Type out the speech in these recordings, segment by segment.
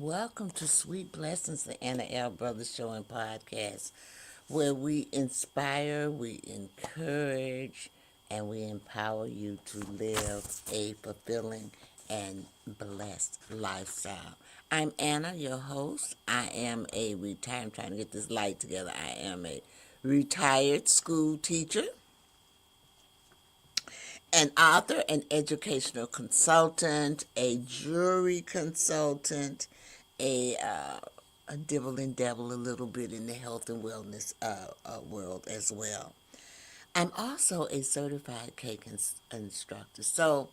welcome to Sweet Blessings, the Anna L. Brothers Show and Podcast, where we inspire, we encourage, and we empower you to live a fulfilling and blessed lifestyle. I'm Anna, your host. I am a retired, I'm trying to get this light together. I am a retired school teacher, an author, an educational consultant, a jury consultant, a dibble and dabble a little bit in the health and wellness world as well. I'm also a certified cake instructor. So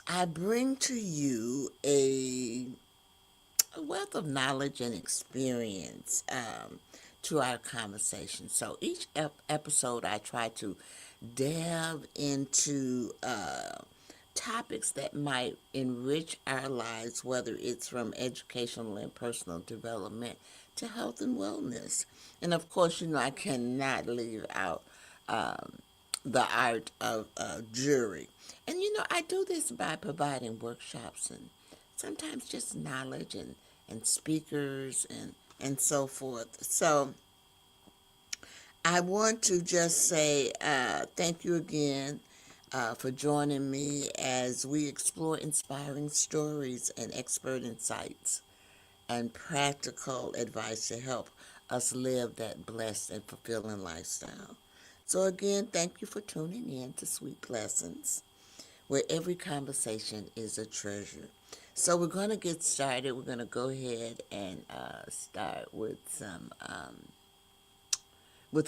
I bring to you a wealth of knowledge and experience to our conversation. So each episode, I try to delve into topics that might enrich our lives, whether it's from educational and personal development to health and wellness. And of course, I cannot leave out the art of jury. And I do this by providing workshops and sometimes just knowledge and speakers and so forth. So I want to just say thank you again for joining me as we explore inspiring stories and expert insights and practical advice to help us live that blessed and fulfilling lifestyle. So again, thank you for tuning in to Sweet Blessings, where every conversation is a treasure. So we're going to get started. We're going to go ahead and start with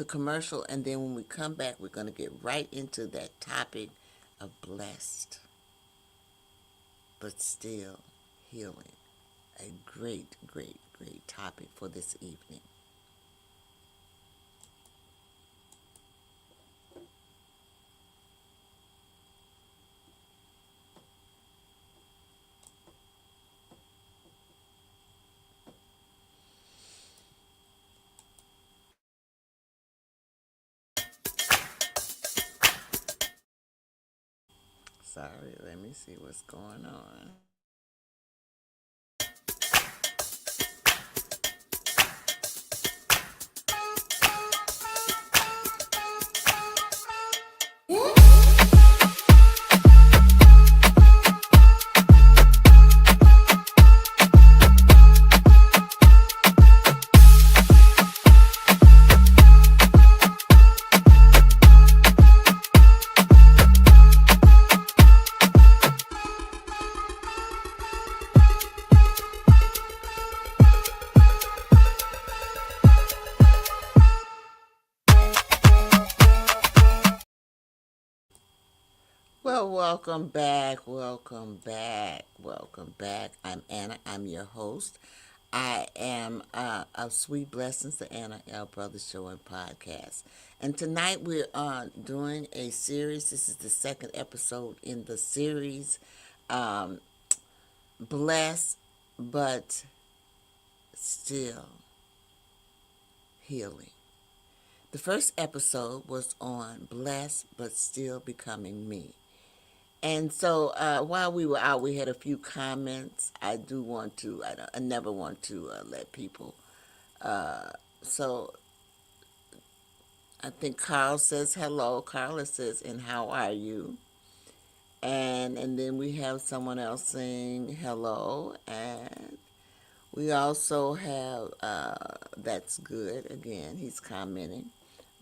a commercial, and then when we come back, we're going to get right into that topic of blessed, but still healing. A great, great, great topic for this evening. Sorry, let me see what's going on. Well, welcome back, welcome back, welcome back. I'm Anna, I'm your host. I am of Sweet Blessings, the Anna L. Brothers Show and Podcast. And tonight we're doing a series. This is the second episode in the series, Blessed, but Still Healing. The first episode was on Blessed, but Still Becoming Me. And so while we were out, we had a few comments. I do want to, I never want to let people. So I think Carl says hello. Carla says, and how are you? And then we have someone else saying hello. And we also have, that's good. Again, he's commenting.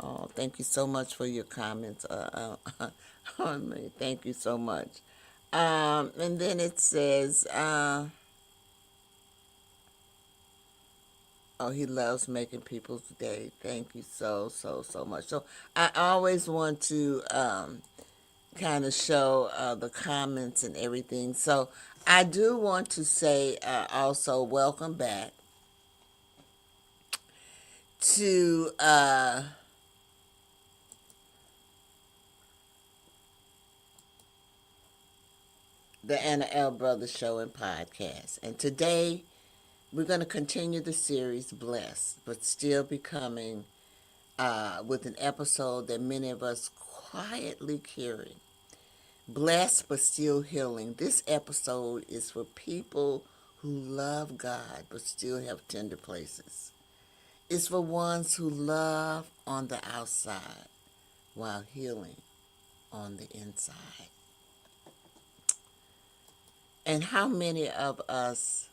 Oh, thank you so much for your comments on me. Thank you so much. And then it says, oh, he loves making people's day. Thank you so, so, so much. So I always want to kind of show the comments and everything. So I do want to say also welcome back to the Anna L. Brothers Show and Podcast. And today we're going to continue the series Blessed, but Still Becoming with an episode that many of us quietly carry. Blessed, but Still Healing. This episode is for people who love God but still have tender places. It's for ones who love on the outside while healing on the inside. And how many of us,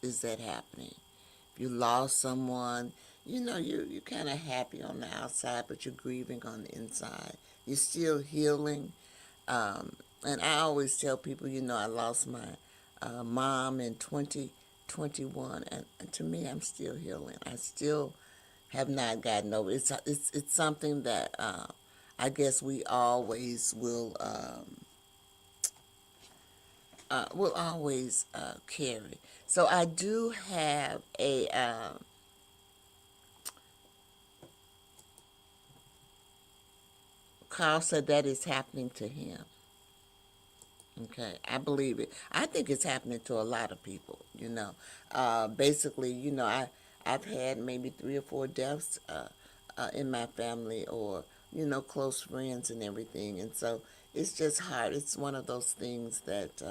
is that happening? If you lost someone, you're kind of happy on the outside, but you're grieving on the inside. You're still healing. And I always tell people, I lost my mom in 2021, and to me, I'm still healing. I still have not gotten over it. It's something that I guess we always will always carry. So I do have a Carl said that is happening to him. Okay, I believe it. I think it's happening to a lot of people. Basically, I've had maybe 3 or 4 deaths in my family, or close friends and everything, and so it's just hard. It's one of those things that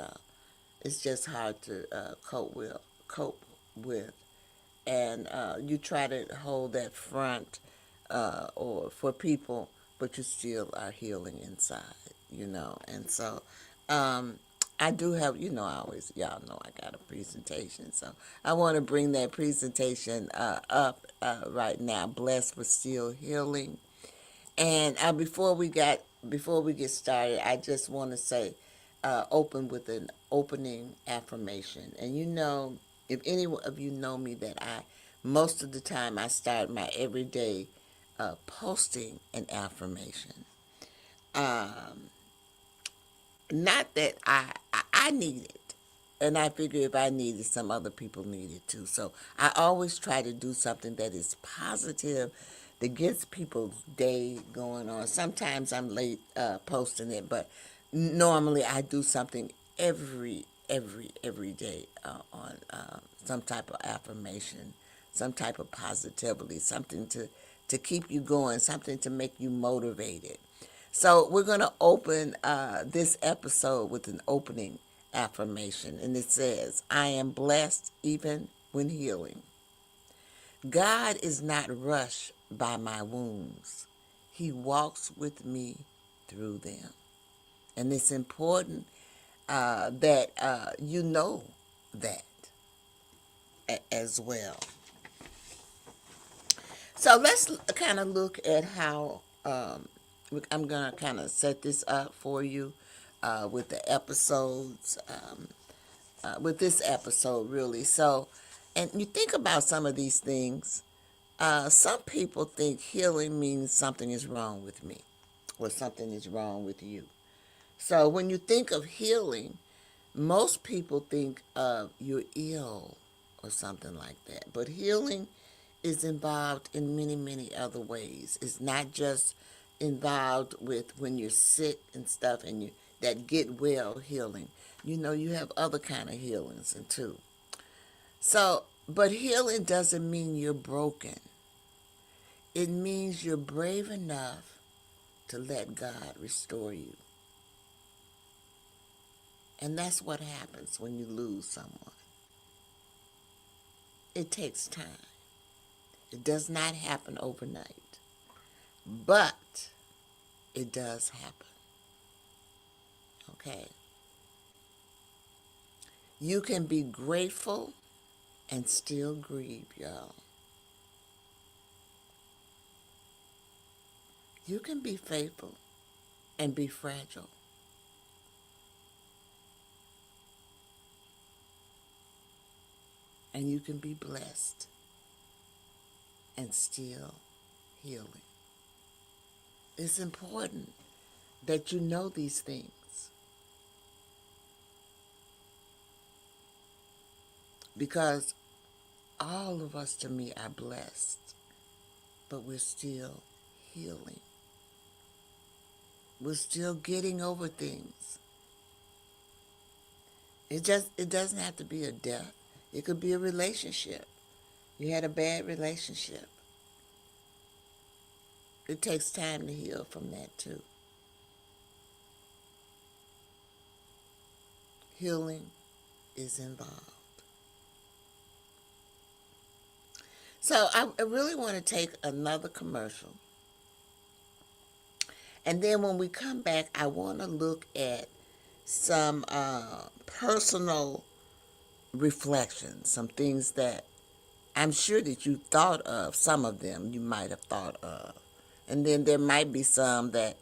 it's just hard to cope with, and you try to hold that front or for people, but you still are healing inside, and so I do have, I always, y'all know I got a presentation, so I want to bring that presentation up right now. Blessed but still healing. And before we get started, I just want to say, open with an opening affirmation. And if any of you know me, that most of the time I start my everyday posting an affirmation. Not that I need it, and I figure if I need it, some other people need it too. So I always try to do something that is positive, that gets people's day going on. Sometimes I'm late posting it, but normally I do something every day on some type of affirmation, some type of positivity, something to keep you going, something to make you motivated. So we're going to open this episode with an opening affirmation, and it says, I am blessed even when healing. God is not rushed by my wounds. He walks with me through them. And it's important that you know that as well. So let's kind of look at how I'm going to kind of set this up for you with the episodes, with this episode, really. So, and you think about some of these things. Some people think healing means something is wrong with me or something is wrong with you. So when you think of healing, most people think of you're ill or something like that. But healing is involved in many, many other ways. It's not just involved with when you're sick and stuff and you that get well healing. You have other kind of healings and too. So, but healing doesn't mean you're broken. It means you're brave enough to let God restore you. And that's what happens when you lose someone. It takes time. It does not happen overnight. But it does happen. Okay? You can be grateful and still grieve, y'all. You can be faithful and be fragile. And you can be blessed and still healing. It's important that you know these things. Because all of us, to me, are blessed, but we're still healing. We're still getting over things. It doesn't have to be a death. It could be a relationship. You had a bad relationship. It takes time to heal from that too. healing is involved. So I really want to take another commercial. And then when we come back, I want to look at some personal reflections, some things that I'm sure that you thought of. Some of them you might have thought of. And then there might be some that,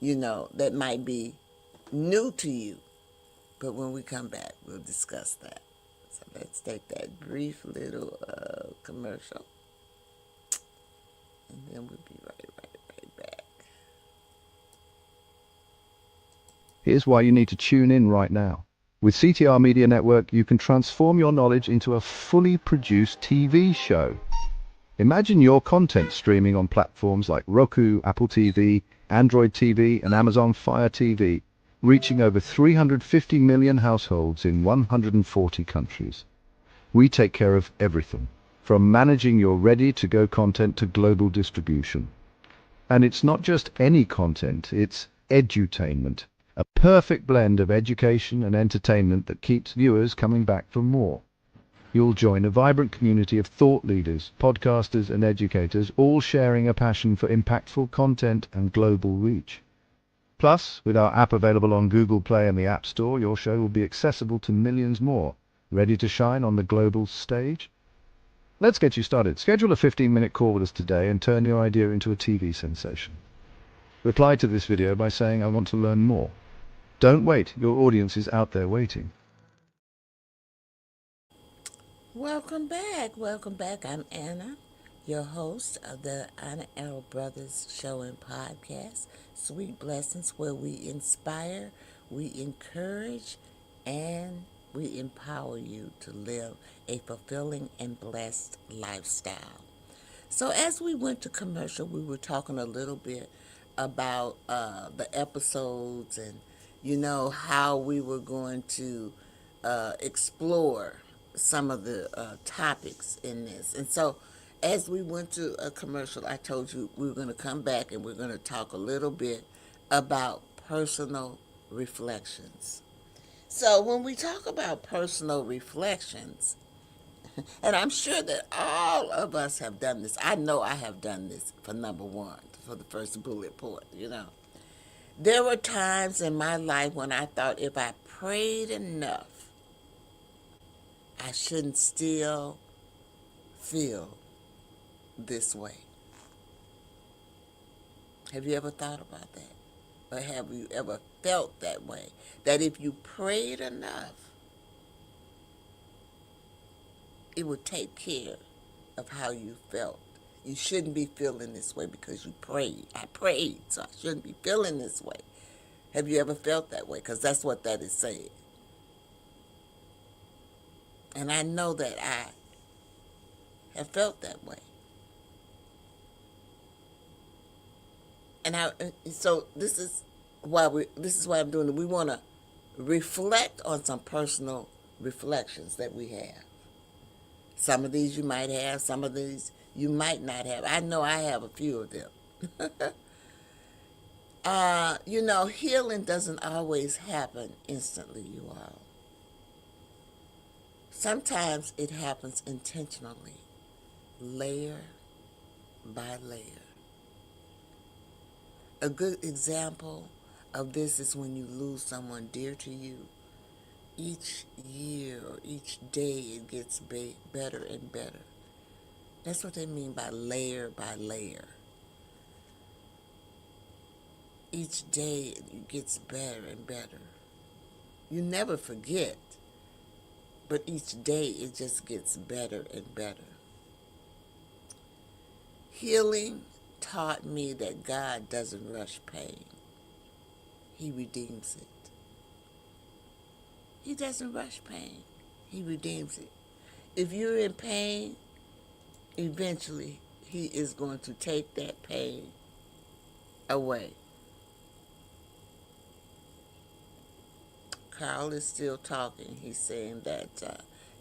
that might be new to you. But when we come back, we'll discuss that. So let's take that brief little commercial. And then we'll be right back. Here's why you need to tune in right now. With CTR Media Network, you can transform your knowledge into a fully produced TV show. Imagine your content streaming on platforms like Roku, Apple TV, Android TV, and Amazon Fire TV, reaching over 350 million households in 140 countries. We take care of everything, from managing your ready-to-go content to global distribution. And it's not just any content, it's edutainment. A perfect blend of education and entertainment that keeps viewers coming back for more. You'll join a vibrant community of thought leaders, podcasters, and educators, all sharing a passion for impactful content and global reach. Plus, with our app available on Google Play and the App Store, your show will be accessible to millions more, ready to shine on the global stage. Let's get you started. Schedule a 15-minute call with us today and turn your idea into a TV sensation. Reply to this video by saying, "I want to learn more." Don't wait, your audience is out there waiting. Welcome back. I'm Anna, your host of the Anna L. Brothers Show and Podcast, Sweet Blessings, where we inspire, we encourage, and we empower you to live a fulfilling and blessed lifestyle. So as we went to commercial, we were talking a little bit about the episodes and, how we were going to explore some of the topics in this. And so as we went to a commercial, I told you we were going to come back and we're going to talk a little bit about personal reflections. So when we talk about personal reflections, and I'm sure that all of us have done this. I know I have done this for number one, for the first bullet point. There were times in my life when I thought if I prayed enough, I shouldn't still feel this way. Have you ever thought about that? Or have you ever felt that way? That if you prayed enough, it would take care of how you felt. You shouldn't be feeling this way because you prayed. I prayed, so I shouldn't be feeling this way. Have you ever felt that way? Because that's what that is saying. And I know that I have felt that way. And so this is why I'm doing it. We want to reflect on some personal reflections that we have. Some of these you might have, some of these you might not have. I know I have a few of them. Healing doesn't always happen instantly, you all. Sometimes it happens intentionally, layer by layer. A good example of this is when you lose someone dear to you. Each year or each day it gets better and better. That's what they mean by layer by layer. Each day it gets better and better. You never forget, but each day it just gets better and better. Healing taught me that God doesn't rush pain. He redeems it. He doesn't rush pain. He redeems it. If you're in pain, eventually he is going to take that pain away. Carl is still talking. He's saying that,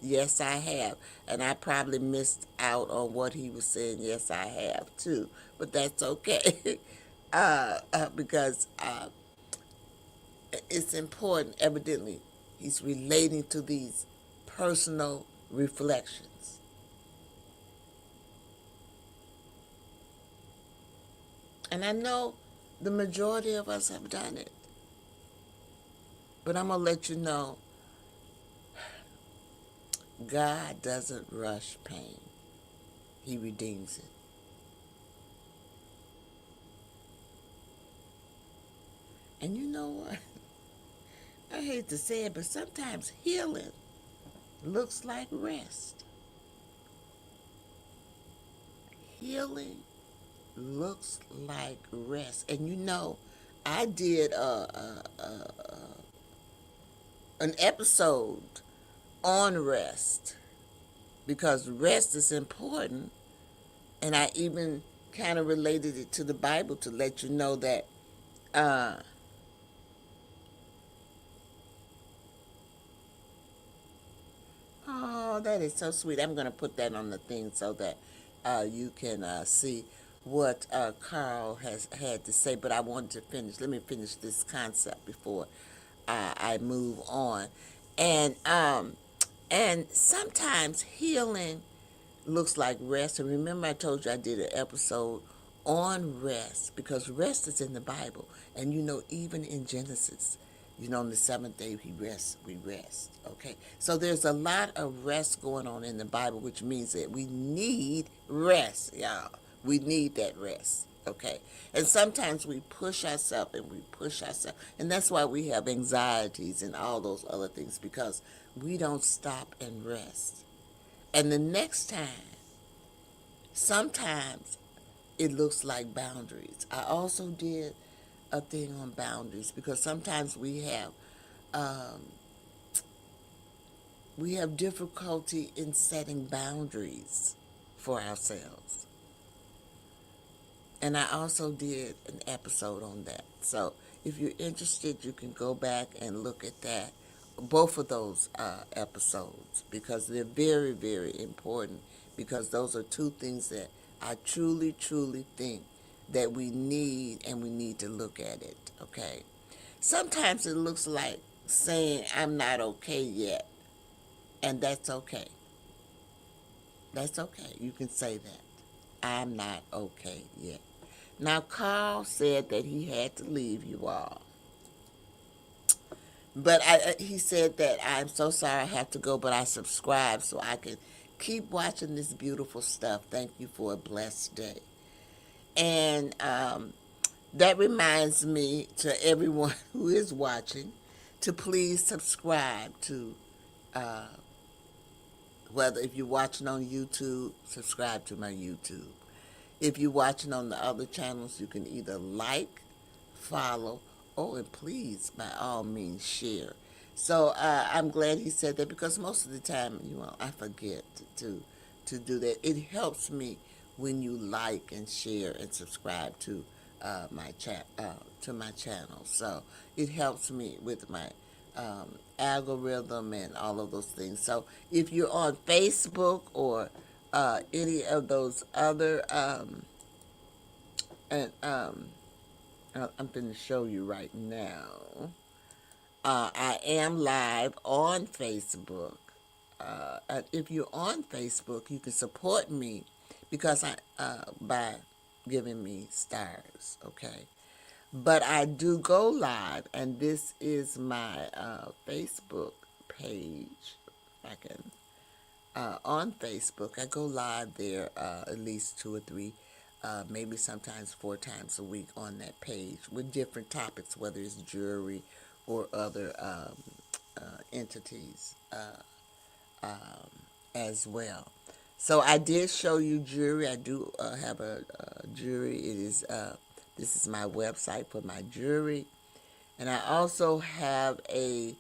yes, I have. And I probably missed out on what he was saying. Yes, I have too. But that's okay. Because it's important, evidently. He's relating to these personal reflections. And I know the majority of us have done it. But I'm going to let you know, God doesn't rush pain. He redeems it. And you know what? I hate to say it, but sometimes healing looks like rest. Healing looks like rest. And you know, I did an episode on rest because rest is important. And I even kind of related it to the Bible to let you know that oh, that is so sweet. I'm going to put that on the thing so that you can see what Carl has had to say. But I wanted to finish. Let me finish this concept before I move on. And sometimes healing looks like rest. And remember, I told you I did an episode on rest because rest is in the Bible. And you know, even in Genesis, you know, on the seventh day we rest. Okay? So there's a lot of rest going on in the Bible, which means that we need rest, y'all. We need that rest. Okay? And sometimes we push ourselves and we push ourselves. And that's why we have anxieties and all those other things because we don't stop and rest. And the next time, sometimes it looks like boundaries. I also did a thing on boundaries because sometimes we have difficulty in setting boundaries for ourselves. And I also did an episode on that. So if you're interested, you can go back and look at that, both of those episodes, because they're very, very important, because those are two things that I truly, truly think that we need, and we need to look at it, okay? Sometimes it looks like saying, I'm not okay yet, and that's okay. That's okay. You can say that. I'm not okay yet. Now, Carl said that he had to leave you all. But he said that I'm so sorry I have to go, but I subscribe so I can keep watching this beautiful stuff. Thank you for a blessed day. And that reminds me to everyone who is watching to please subscribe to, whether if you're watching on YouTube, subscribe to my YouTube. If you're watching on the other channels, you can either like, follow, and please, by all means, share. So I'm glad he said that because most of the time, I forget to do that. It helps me when you like and share and subscribe to my channel. So it helps me with my algorithm and all of those things. So if you're on Facebook or any of those other I'm going to show you right now. I am live on Facebook. If you're on Facebook, you can support me because by giving me stars, okay? But I do go live, and this is my Facebook page. I can on Facebook. I go live there at least 2 or 3, maybe sometimes 4 times a week on that page with different topics, whether it's jewelry or other entities as well. So I did show you jewelry. I do have a jewelry. This is my website for my jewelry. And I also have a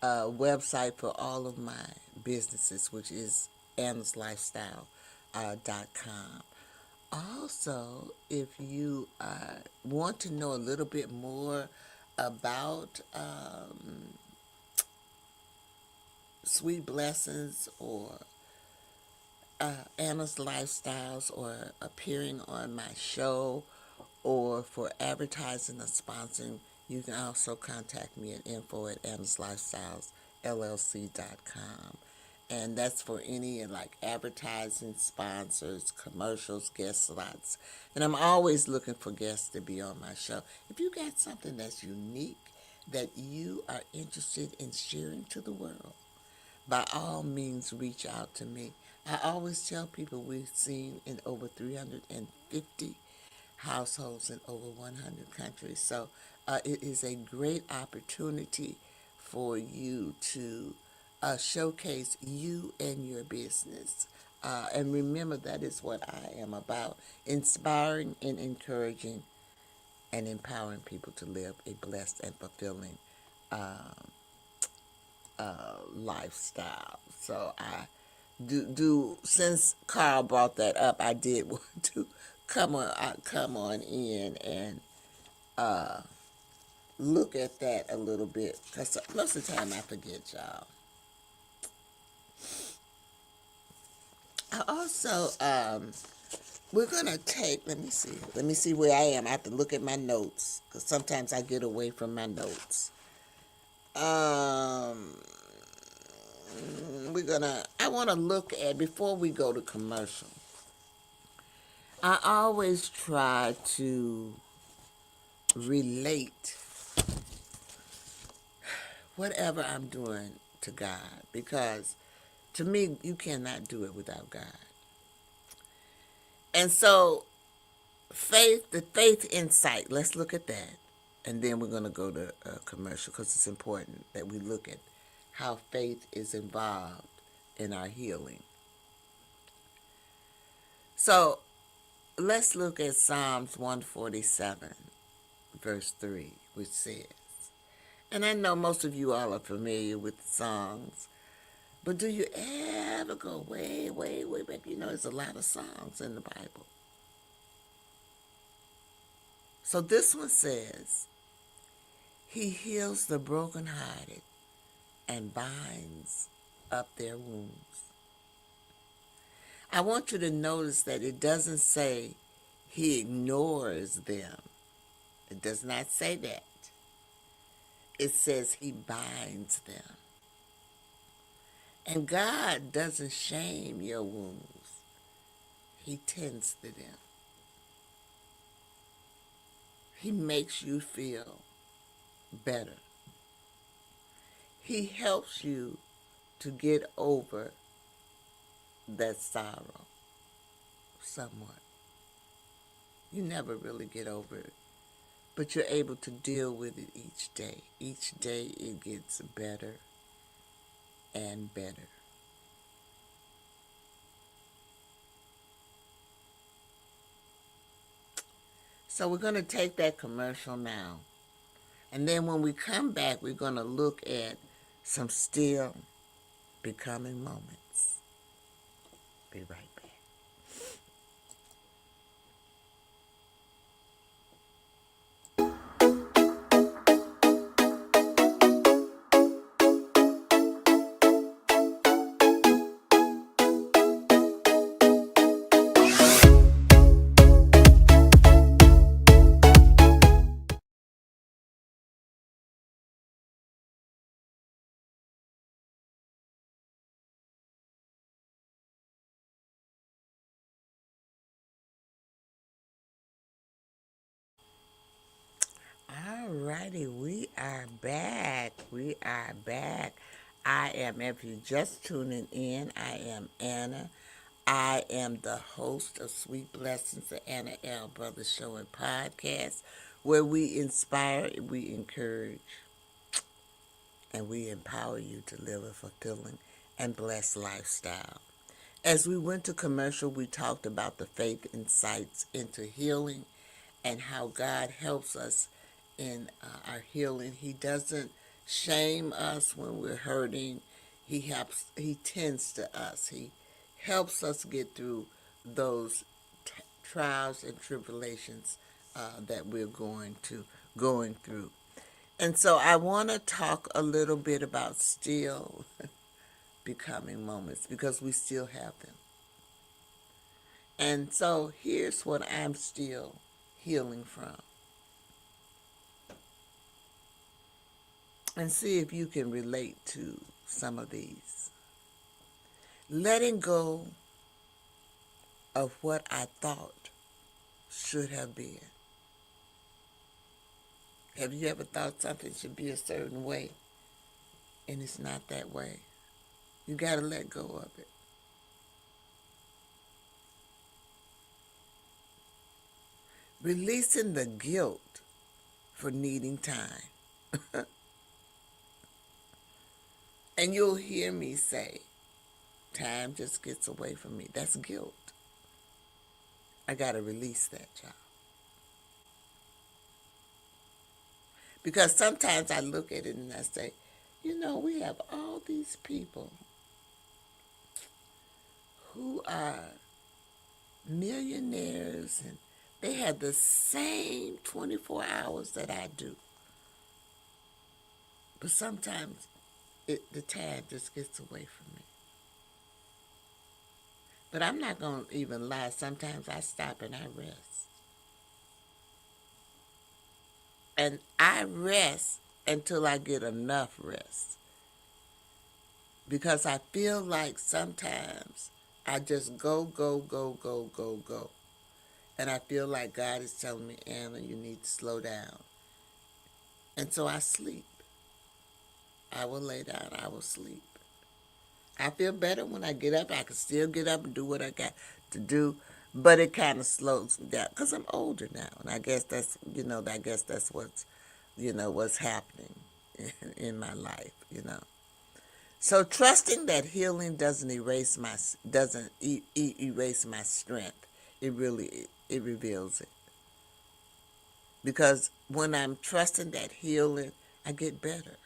website for all of my businesses, which is AnnasLifestyle.com. Also, if you want to know a little bit more about Sweet Blessings or Anna's Lifestyles, or appearing on my show, or for advertising or sponsoring, you can also contact me at info@annaslifestyles llc.com. And that's for any like advertising, sponsors, commercials, guest slots. And I'm always looking for guests to be on my show. If you got something that's unique that you are interested in sharing to the world, by all means reach out to me. I always tell people we've seen in over 350 households in over 100 countries. So it is a great opportunity for you to showcase you and your business. And remember, that is what I am about, inspiring and encouraging and empowering people to live a blessed and fulfilling lifestyle. So I do since Carl brought that up, I did want to come on in and look at that a little bit, because most of the time I forget, y'all. I also we're gonna take, let me see where I am. I have to look at my notes because sometimes I get away from my notes. I want to look at, before we go to commercial, I always try to relate whatever I'm doing to God, because to me, you cannot do it without God. And so, the faith insight, let's look at that. And then we're going to go to commercial, because it's important that we look at how faith is involved in our healing. So, let's look at Psalms 147, verse 3, which says, and I know most of you all are familiar with the songs, but do you ever go way, way, way back? You know, there's a lot of songs in the Bible. So this one says, He heals the brokenhearted and binds up their wounds. I want you to notice that it doesn't say He ignores them. It does not say that. It says He binds them. And God doesn't shame your wounds. He tends to them. He makes you feel better. He helps you to get over that sorrow somewhat. You never really get over it, but you're able to deal with it each day. Each day it gets better and better. So we're going to take that commercial now. And then when we come back, we're going to look at some still becoming moments. Be right back. Alrighty, we are back. We are back. I am, if you're just tuning in, I am Anna. I am the host of Sweet Blessings, the Anna L. Brothers Show and Podcast, where we inspire, we encourage, and we empower you to live a fulfilling and blessed lifestyle. As we went to commercial, we talked about the faith insights into healing and how God helps us in our healing. He doesn't shame us when we're hurting. He tends to us. He helps us get through those trials and tribulations that we're going through. And so I want to talk a little bit about still becoming moments, because we still have them. And so here's what I'm still healing from. and see if you can relate to some of these. Letting go of what I thought should have been. Have you ever thought something should be a certain way and it's not that way? You got to let go of it. Releasing the guilt for needing time. And you'll hear me say, time just gets away from me. That's guilt. I got to release that, y'all. Because sometimes I look at it and I say, we have all these people who are millionaires and they have the same 24 hours that I do. But sometimes the time just gets away from me. But I'm not going to even lie. Sometimes I stop and I rest. And I rest until I get enough rest. Because I feel like sometimes I just go. And I feel like God is telling me, Anna, you need to slow down. And so I sleep. I will lay down. I will sleep. I feel better when I get up. I can still get up and do what I got to do. But it kind of slows me down because I'm older now. And I guess that's, what's happening in my life, So trusting that healing doesn't erase my strength. It reveals it. Because when I'm trusting that healing, I get better.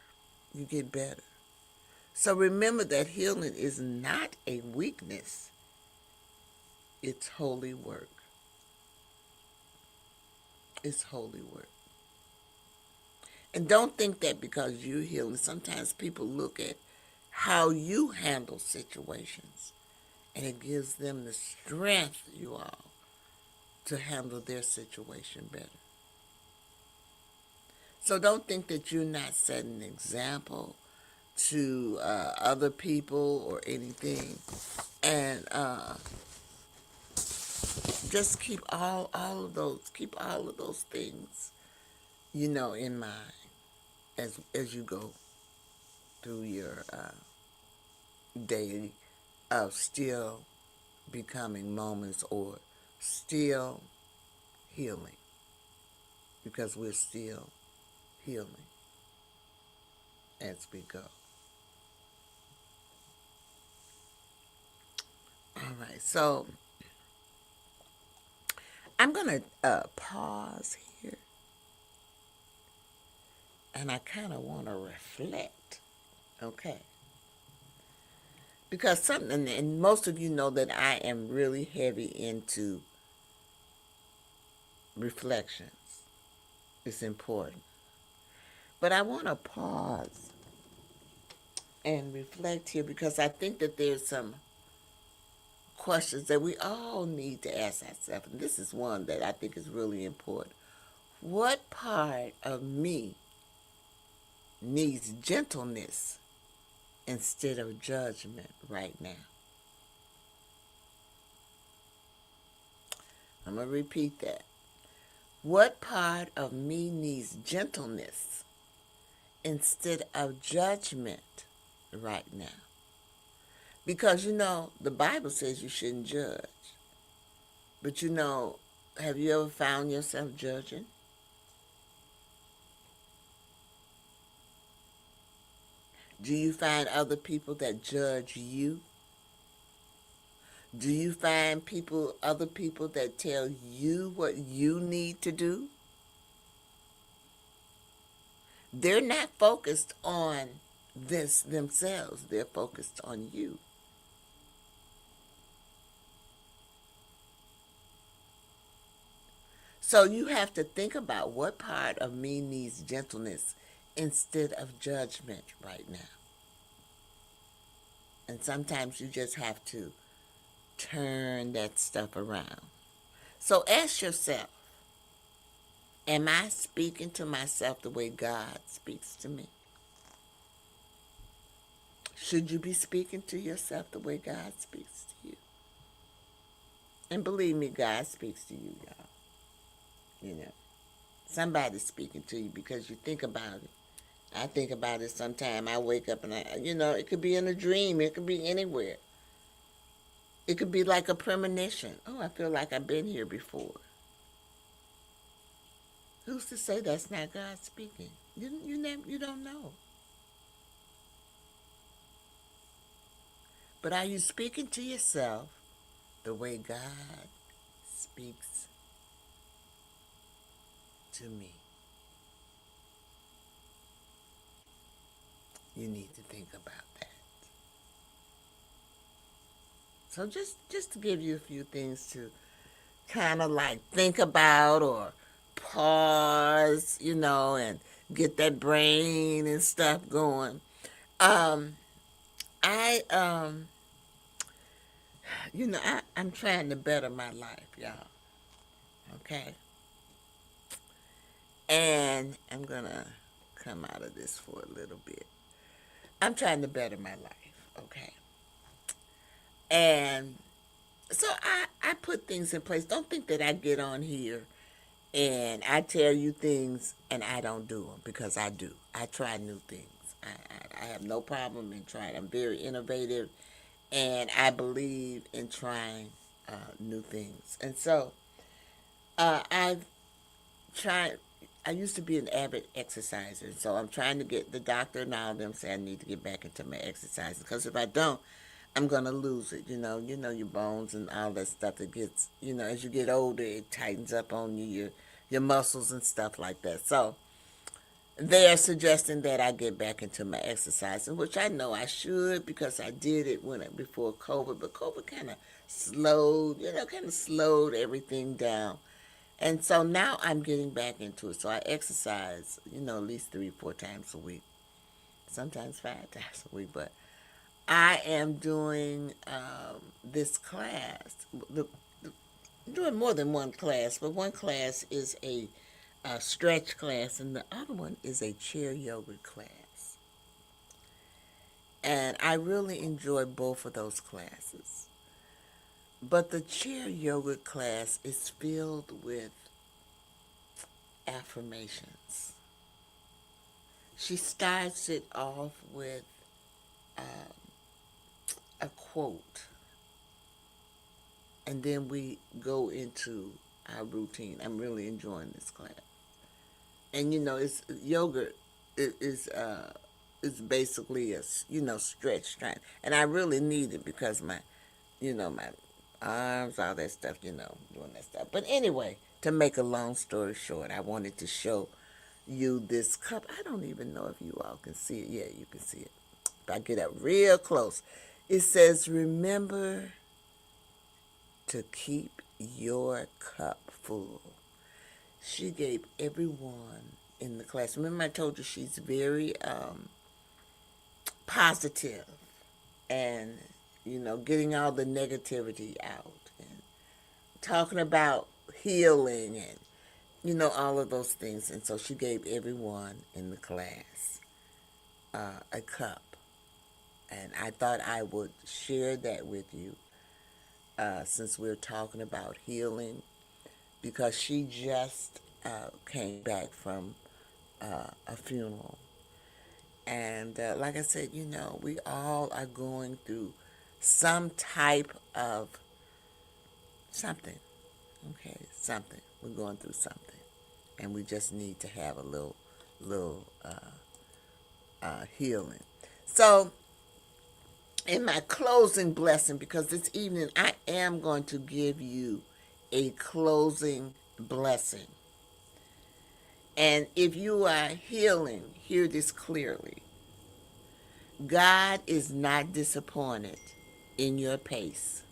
You get better. So remember that healing is not a weakness. It's holy work. It's holy work. And don't think that because you're healing, sometimes people look at how you handle situations and it gives them the strength, you all, to handle their situation better. So don't think that you're not setting an example to other people or anything. And just keep all of those things, in mind as you go through your day of still becoming moments or still healing, because we're still healing as we go. All right, so I'm going to pause here, and I kind of want to reflect, okay? Because something, and most of you know that I am really heavy into reflections. It's important. But I want to pause and reflect here because I think that there's some questions that we all need to ask ourselves. And this is one that I think is really important. What part of me needs gentleness instead of judgment right now? I'm going to repeat that. What part of me needs gentleness instead of judgment right now? Because, the Bible says you shouldn't judge. But, have you ever found yourself judging? Do you find other people that judge you? Do you find other people that tell you what you need to do? They're not focused on this themselves. They're focused on you. So you have to think about what part of me needs gentleness instead of judgment right now. And sometimes you just have to turn that stuff around. So ask yourself, am I speaking to myself the way God speaks to me? Should you be speaking to yourself the way God speaks to you? And believe me, God speaks to you, y'all. You know, somebody's speaking to you because you think about it. I think about it sometime. I wake up and it could be in a dream. It could be anywhere. It could be like a premonition. Oh, I feel like I've been here before. Who's to say that's not God speaking? You don't know. But are you speaking to yourself the way God speaks to me? You need to think about that. So just to give you a few things to kind of like think about or pause, and get that brain and stuff going. Um, I I'm trying to better my life, y'all. Okay, and I'm gonna come out of this for a little bit. I'm trying to better my life, okay, and so I put things in place. Don't think that I get on here and I tell you things and I don't do them, because I do. I try new things. I have no problem in trying. I'm very innovative, and I believe in trying new things. And so I've tried. I used to be an avid exerciser, so I'm trying to get the doctor and all of them say I need to get back into my exercise, because if I don't, I'm gonna lose it. Your bones and all that stuff. That gets, as you get older, it tightens up on you, your muscles and stuff like that. So they are suggesting that I get back into my exercising, which I know I should, because I did it before COVID, but COVID kind of slowed everything down. And so now I'm getting back into it. So I exercise, at least 3-4 times a week, sometimes 5 times a week. But I am doing this class, doing more than one class, but one class is a stretch class, and the other one is a chair yoga class. And I really enjoy both of those classes. But the chair yoga class is filled with affirmations. She starts it off with a quote, and then we go into our routine. I'm really enjoying this class. And it's yoga is basically a stretch time, and I really need it because my arms, all that stuff, doing that stuff. But anyway, to make a long story short, I wanted to show you this cup. I don't even know if you all can see it. Yeah, you can see it. If I get up real close, it says, "Remember to keep your cup full." She gave everyone in the class. Remember, I told you she's very positive, and getting all the negativity out, and talking about healing, and all of those things. And so she gave everyone in the class a cup, and I thought I would share that with you, since we're talking about healing, because she just came back from a funeral. And like I said, we all are going through some type of something. Okay, something. We're going through something. And we just need to have a little healing. So, in my closing blessing, because this evening I am going to give you a closing blessing. And if you are healing, hear this clearly. God is not disappointed in your pace.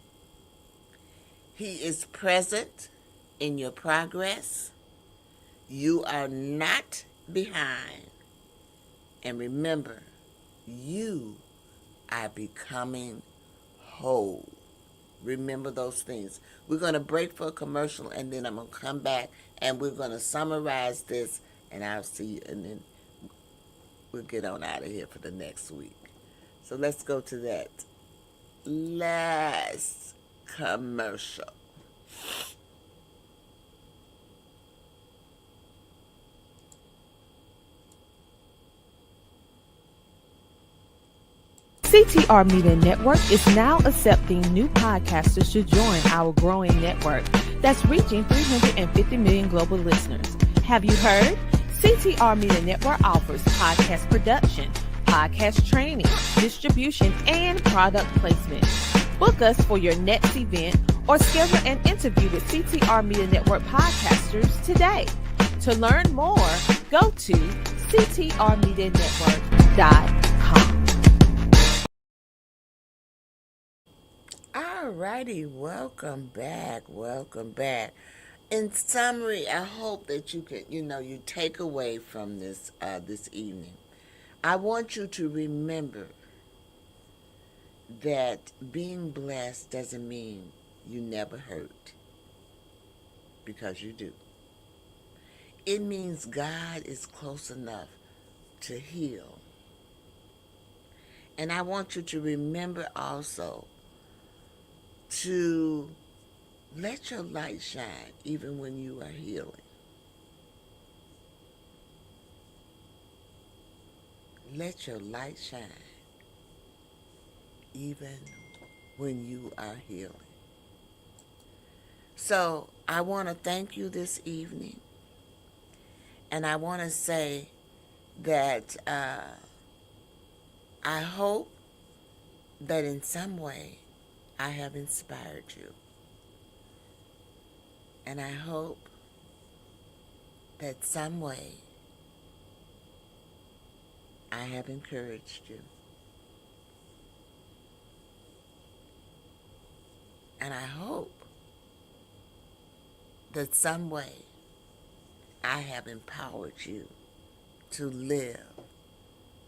He is present in your progress. You are not behind. And remember, you are becoming whole. Remember those things. We're going to break for a commercial, and then I'm going to come back, and we're going to summarize this, and I'll see you, and then we'll get on out of here for the next week. So let's go to that last commercial. CTR Media Network is now accepting new podcasters to join our growing network that's reaching 350 million global listeners. Have you heard? CTR Media Network offers podcast production, podcast training, distribution, and product placement. Book us for your next event or schedule an interview with CTR Media Network podcasters today. To learn more, go to ctrmedianetwork.com. Alrighty, welcome back. In summary, I hope that you can, you take away from this this evening. I want you to remember that being blessed doesn't mean you never hurt, because you do. It means God is close enough to heal. And I want you to remember also to let your light shine even when you are healing. Let your light shine even when you are healing. So I want to thank you this evening. And I want to say that I hope that in some way I have inspired you. And I hope that some way I have encouraged you. And I hope that some way I have empowered you to live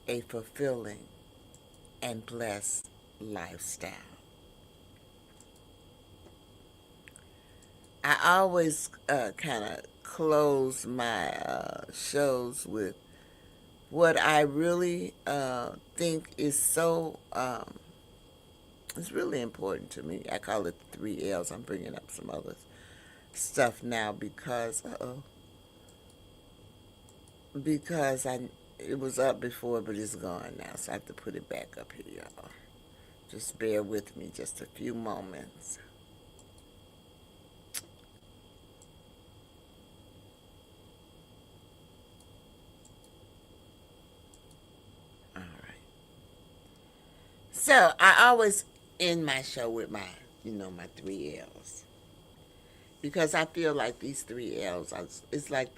a fulfilling and blessed lifestyle. I always kind of close my shows with what I really think is so, it's really important to me. I call it 3 L's. I'm bringing up some other stuff now because, it was up before, but it's gone now, so I have to put it back up here, y'all. Just bear with me just a few moments. All right. So I always end my show with my 3 L's. Because I feel like these 3 L's, it's like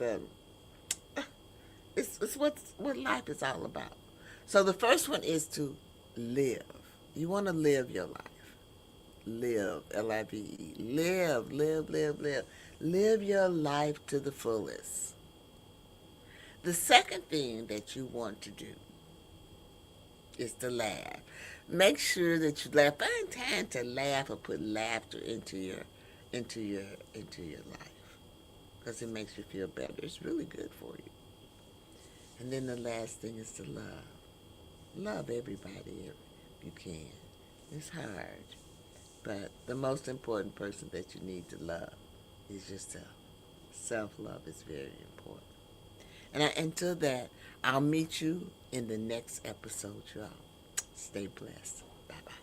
it's what life is all about. So the first one is to live. You want to live your life. Live, L-I-V-E. Live. Live your life to the fullest. The second thing that you want to do is to laugh. Make sure that you laugh. Find time to laugh or put laughter into your life, because it makes you feel better. It's really good for you. And then the last thing is to love. Love everybody if you can. It's hard, but the most important person that you need to love is yourself. Self-love is very important. And until that, I'll meet you in the next episode, y'all. Stay blessed. Bye-bye.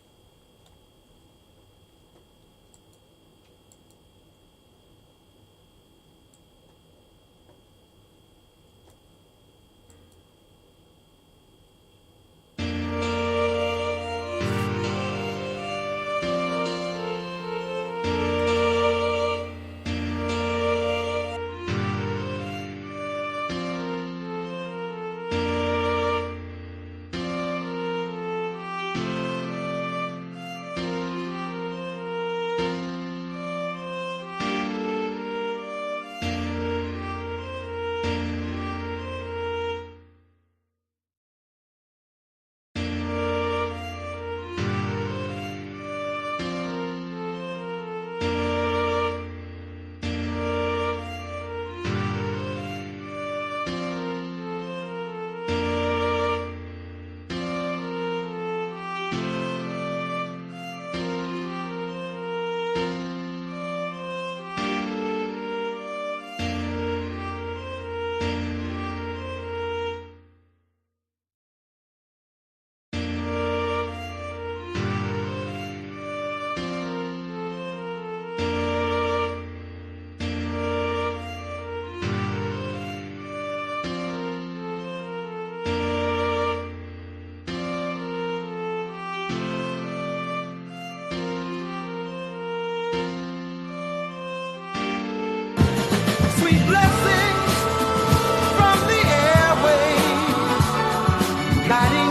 guiding